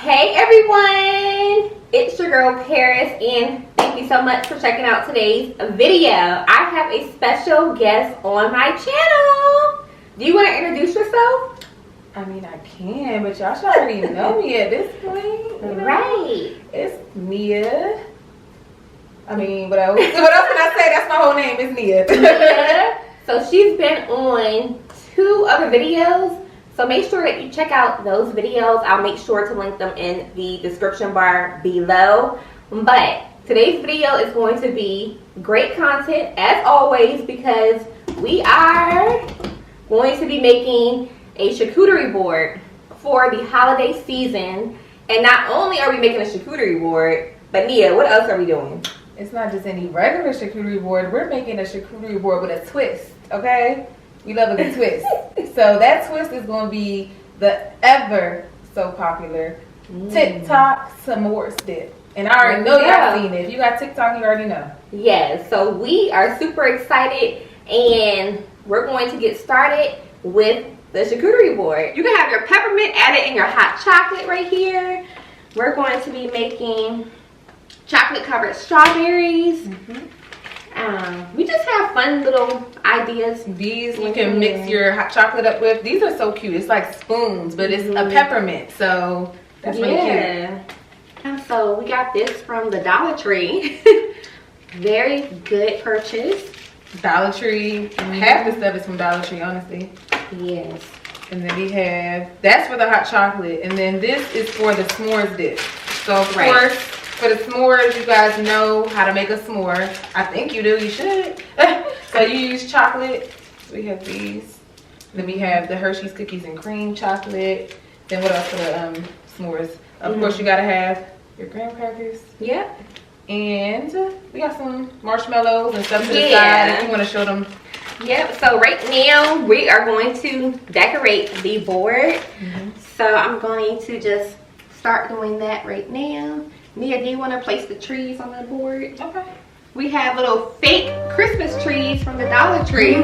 Hey everyone, it's your girl Parris, and thank you so much for checking out today's video. I have a special guest on my channel. Do you want to introduce yourself? I mean, I can, but y'all should already know me at this point. You know? Right. It's Nia. I mean, what else can I say? That's my whole name. It's Nia. Nia. So she's been on 2 other videos. So make sure that you check out those videos. I'll make sure to link them in the description bar below. But today's video is going to be great content as always, because we are going to be making a charcuterie board for the holiday season. And not only are we making a charcuterie board, but Nia, what else are we doing? It's not just any regular charcuterie board. We're making a charcuterie board with a twist, okay? We love a good twist. So that twist is going to be the ever so popular TikTok s'mores dip. And I already know y'all seen it. If you got TikTok, you already know. Yes, so we are super excited, and we're going to get started with the charcuterie board. You can have your peppermint added in your hot chocolate right here. We're going to be making chocolate covered strawberries. We just have fun little ideas. These you can mix your hot chocolate up with. These are so cute. It's like spoons, but it's a peppermint, so that's really cute. And so we got this from the Dollar Tree. Very good purchase. Dollar Tree. Half the stuff is from Dollar Tree, honestly. Yes. And then we have, that's for the hot chocolate, and then this is for the s'mores dip. So of course, for the s'mores, you guys know how to make a s'more. I think you do. You should. So you use chocolate. We have these. Then we have the Hershey's cookies and cream chocolate. Then what else for the s'mores? Of course, you gotta have your graham crackers. Yep. And we got some marshmallows and stuff to the side if you want to show them. Yep. So right now we are going to decorate the board. So I'm going to just start doing that right now. Nia, do you want to place the trees on the board? Okay. We have little fake Christmas trees from the Dollar Tree.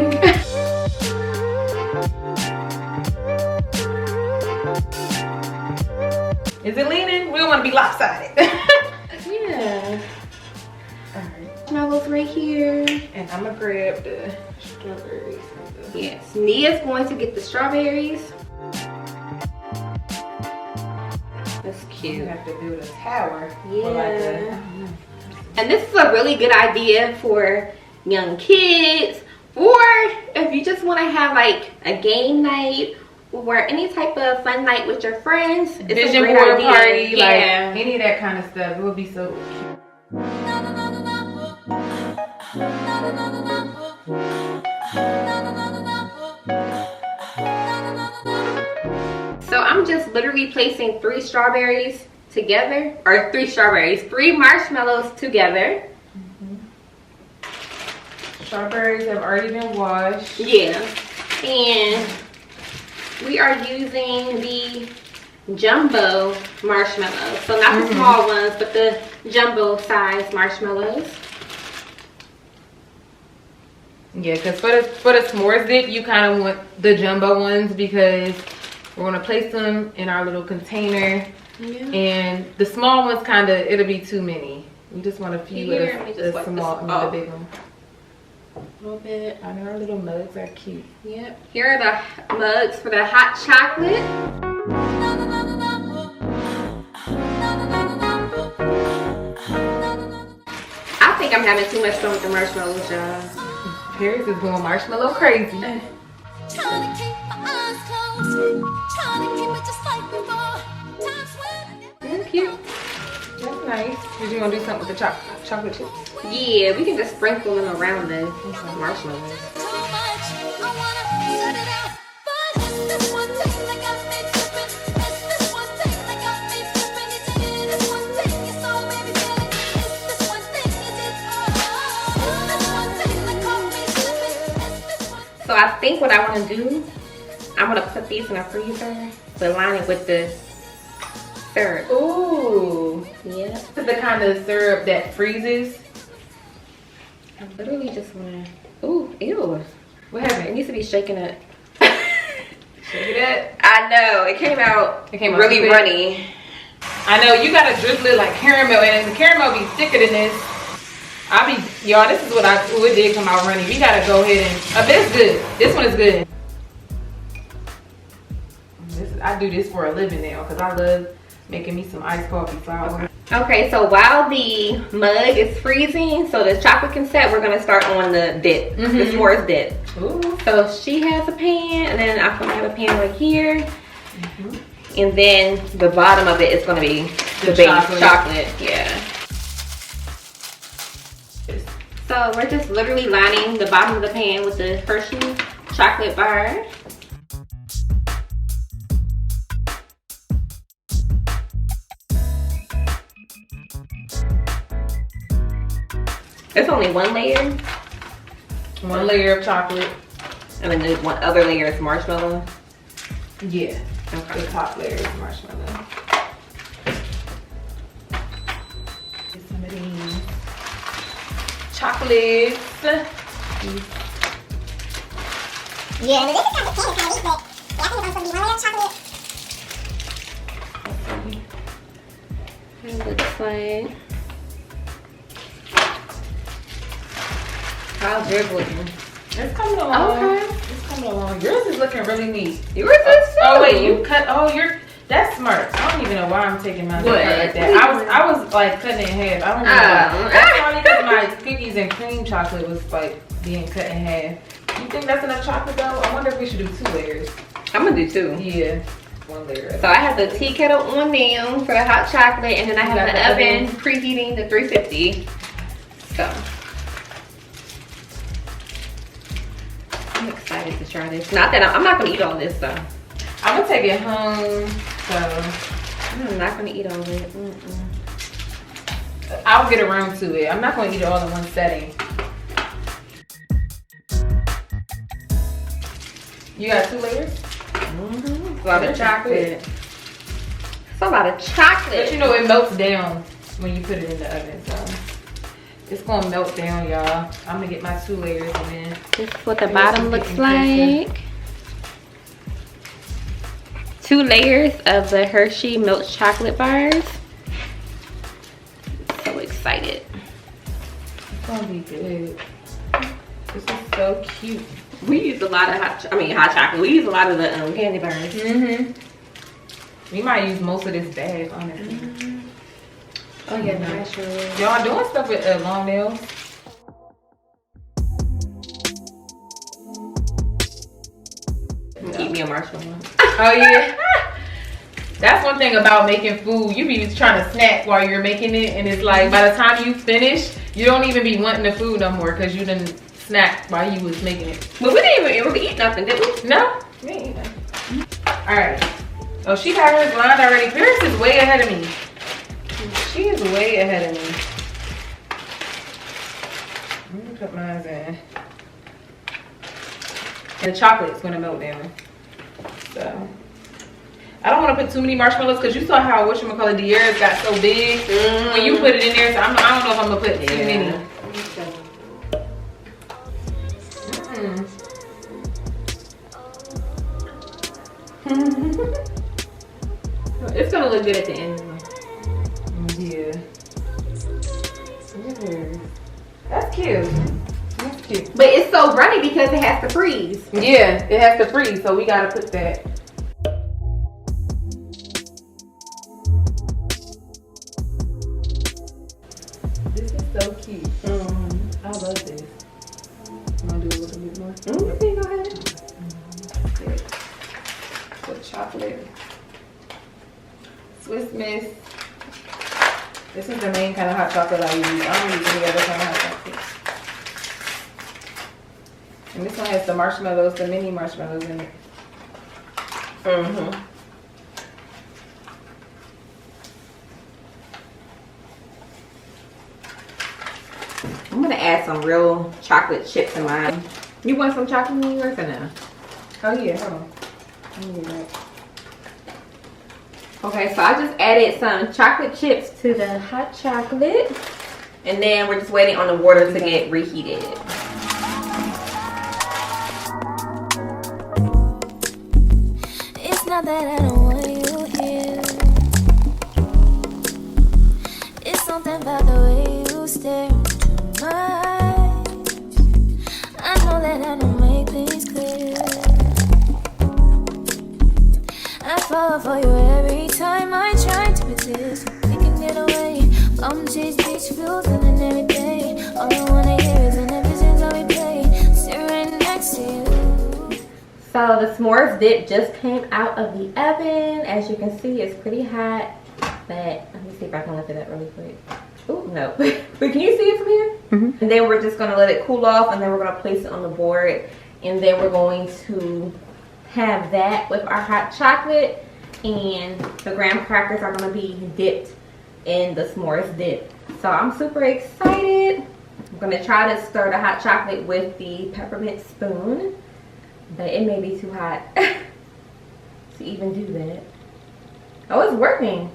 Is it leaning? We don't want to be lopsided. Yeah. Alright. Marshmallows right here. And I'm going to grab the strawberries. Yes. Nia's going to get the strawberries. That's cute. You have to build a tower. Yeah. And this is a really good idea for young kids, or if you just want to have like a game night or any type of fun night with your friends. It's Vision a great board idea. party, like any of that kind of stuff. It would be so cute. So I'm just literally placing 3 strawberries together, or 3 marshmallows together. Strawberries have already been washed. Yeah. And we are using the jumbo marshmallows. So not the small ones, but the jumbo size marshmallows. Yeah, because for the s'mores dip, you kind of want the jumbo ones because we're going to place them in our little container. Yeah. And the small ones it'll be too many. We just want a few of the small and the big one. A little bit. I know our little mugs are cute. Yep. Here are the mugs for the hot chocolate. I think I'm having too much fun with the marshmallows, y'all. Parris is going marshmallow crazy. Trying to keep my eyes closed. Trying to keep it just like before. Times when They're cute. That's nice. Did you want to do something with the chocolate chips? Yeah, we can just sprinkle them around the marshmallows. too much, I wanna let it out. But it's this one thing that got me tripping. It's this one thing that got me tripping. It's this one thing you saw baby feeling. It's this one thing you did. It's this one thing that caught me slipping. It's this one. So I think what I want to do, I'm going to put these in a freezer, but line it with the syrup. Ooh. Yeah. This is the kind of syrup that freezes. I literally just want to, ooh, ew. What happened? It needs to be shaken up. Shake it up. I know, it came out really runny. I know you gotta drizzle it like caramel, and the caramel be thicker than this. Y'all, this is what it did come out running. We gotta go ahead and, but it's good. This one is good. I do this for a living now because I love making me some iced coffee. Okay, so while the mug is freezing, so the chocolate can set, we're gonna start on the dip, the s'mores dip. Ooh. So she has a pan, and then I'm gonna have a pan right here. And then the bottom of it is gonna be the base chocolate. Yeah. So we're just literally lining the bottom of the pan with the Hershey chocolate bar. It's only one layer. One layer of chocolate. And then the one other layer is marshmallow. Yeah. Okay. The top layer is marshmallow. Get some of these chocolates. Yeah, and this is kind of pancake, but I think it's supposed to be one layer of chocolate. It looks like. How's yours looking? It's coming along. Okay. It's coming along. Yours is looking really neat. Yours is too. Oh wait, you cut. Oh, that's smart. I don't even know why I'm taking mine apart like that. I was like cutting it in half. I don't know why. That's probably because my cookies and cream chocolate was like being cut in half. You think that's enough chocolate though? I wonder if we should do 2 layers. I'm gonna do 2. Yeah, 1 layer. So I have the tea kettle on now for the hot chocolate, and then I have the oven preheating to 350. So I'm excited to try this. Not that I'm not gonna eat all this though. I'm gonna take it home. So I'm not gonna eat all of it. I'll get around to it. I'm not gonna eat it all in one setting. You got 2 layers? It's a lot of chocolate. It's a lot of chocolate. But you know it melts down when you put it in the oven, so it's gonna melt down, y'all. I'm gonna get my 2 layers and then this is what the bottom looks like. 2 layers of the Hershey milk chocolate bars. So excited. It's gonna be good. This is so cute. We use a lot of hot chocolate. We use a lot of the candy bars. We might use most of this bag, honestly. Oh yeah, naturally. Y'all doing stuff with long nails? Eat me a marshmallow. Oh yeah. That's one thing about making food. You be trying to snack while you're making it, and it's like by the time you finish, you don't even be wanting the food no more because you didn't snack while you was making it. But we didn't even really eat nothing, did we? No, we didn't eat nothing. All right. Oh, she got hers lined already. Parris is way ahead of me. She is way ahead of me. Let me put mine in. And the chocolate's gonna melt down. So I don't want to put too many marshmallows because you saw how whatchamacallit Diarra's got so big when you put it in there. So I don't know if I'm gonna put too many. It's gonna look good at the end. Yeah. That's cute. That's cute. But it's so runny because it has to freeze. Yeah, it has to freeze, so we gotta put that. This is so cute. I love this. You wanna do a little bit more? Okay, go ahead. Put chocolate. Swiss Miss. This is the main kind of hot chocolate I use. I don't use any other kind of hot chocolate. And this one has the marshmallows, the mini marshmallows in it. I'm gonna add some real chocolate chips in mine. You want some chocolate in yours or no? Oh yeah, hold on. Let me do that. Okay, so I just added some chocolate chips to the hot chocolate. And then we're just waiting on the water to get reheated. It's not that I don't want you here. So the s'mores dip just came out of the oven. As you can see, it's pretty hot. But let me see if I can lift it up really quick. Oh no! But can you see it from here? Mm-hmm. And then we're just gonna let it cool off, and then we're gonna place it on the board, and then we're going to have that with our hot chocolate, and the graham crackers are gonna be dipped in the s'mores dip. So I'm super excited. I'm gonna try to stir the hot chocolate with the peppermint spoon, but it may be too hot to even do that. Oh, it's working.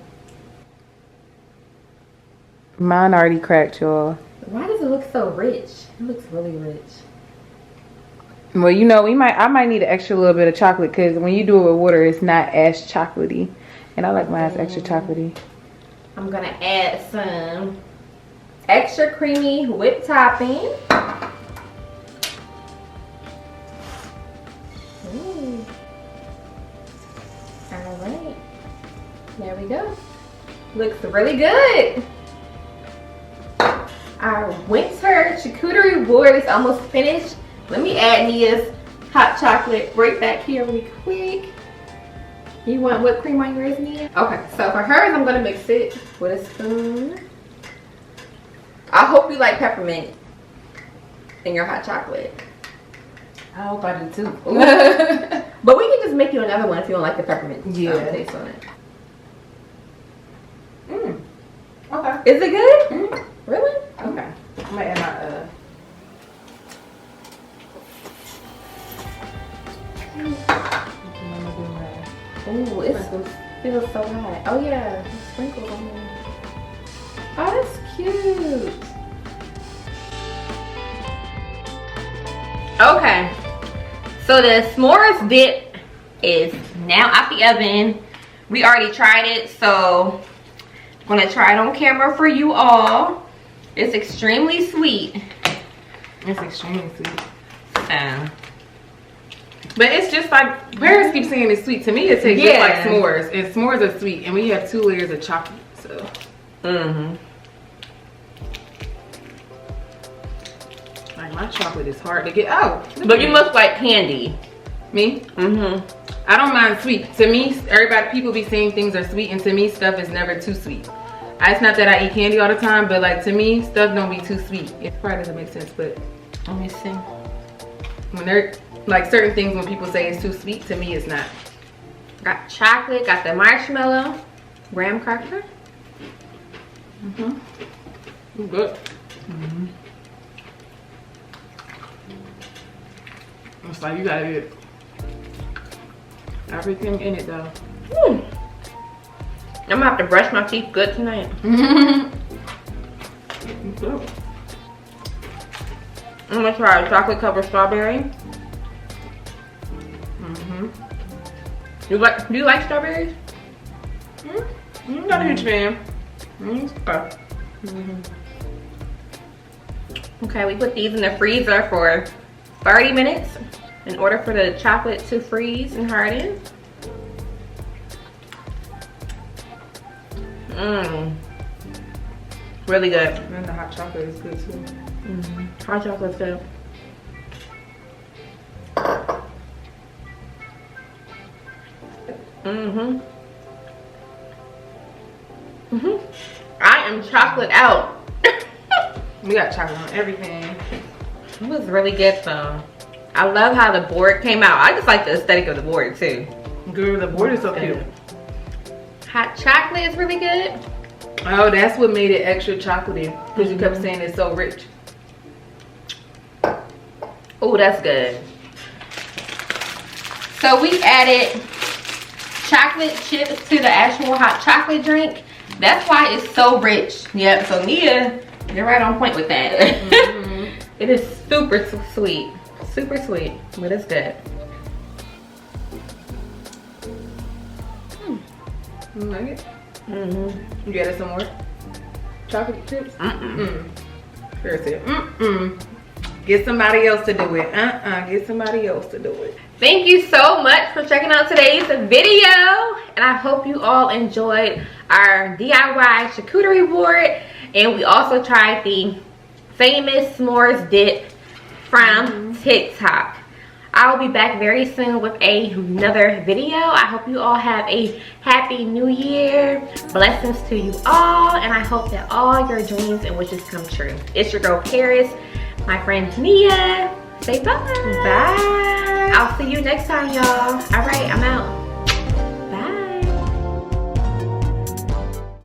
Mine already cracked, y'all. Why does it look so rich? It looks really rich. Well, you know, I might need an extra little bit of chocolate because when you do it with water, it's not as chocolatey. And I like mine extra chocolatey. I'm gonna add some extra creamy whipped topping. Ooh. All right, there we go. Looks really good. Our winter charcuterie board is almost finished. Let me add Nia's hot chocolate right back here really quick. You want whipped cream on yours, Nia? Okay, so for hers, I'm gonna mix it with a spoon. I hope you like peppermint in your hot chocolate. I hope I do too. But we can just make you another one if you don't like the peppermint taste on it. Okay. Is it good? Really? Okay. I'm gonna add my Ooh, it feels so hot. Oh yeah, sprinkles on there. Oh, that's cute. Okay, so the s'mores dip is now out the oven. We already tried it, so I'm gonna try it on camera for you all. It's extremely sweet. It's extremely sweet. So. But it's just like, Parris keeps saying it's sweet. To me, it tastes just like s'mores. And s'mores are sweet. And we have 2 layers of chocolate, so. Like, my chocolate is hard to get out. But you must like candy. Me? I don't mind sweet. To me, people be saying things are sweet. And to me, stuff is never too sweet. It's not that I eat candy all the time. But like, to me, stuff don't be too sweet. It probably doesn't make sense, but. Let me see. When they're. Like certain things when people say it's too sweet, to me it's not. Got chocolate, got the marshmallow, graham cracker. Good. It's like you gotta get everything in it though. I'm gonna have to brush my teeth good tonight. Good. I'm gonna try a chocolate covered strawberry. Do you like strawberries? I'm not a huge fan. Okay, we put these in the freezer for 30 minutes in order for the chocolate to freeze and harden. Really good. And the hot chocolate is good too. Hot chocolate's good. I am chocolate out. We got chocolate on everything. It was really good though. I love how the board came out. I just like the aesthetic of the board too. Girl, the board is so cute. Hot chocolate is really good. Oh, that's what made it extra chocolatey. Because you kept saying it's so rich. Oh, that's good. So we added chocolate chips to the actual hot chocolate drink. That's why it's so rich. Yep, so Nia, you're right on point with that. It is super sweet. Super sweet, but it's good. You like it? You added some more chocolate chips? Parris said, Get somebody else to do it. Get somebody else to do it. Thank you so much for checking out today's video. And I hope you all enjoyed our DIY charcuterie board. And we also tried the famous s'mores dip from TikTok. I'll be back very soon with another video. I hope you all have a happy new year. Blessings to you all, and I hope that all your dreams and wishes come true. It's your girl Parris, my friend Nia. Say bye. Bye. I'll see you next time, y'all. All right, I'm out.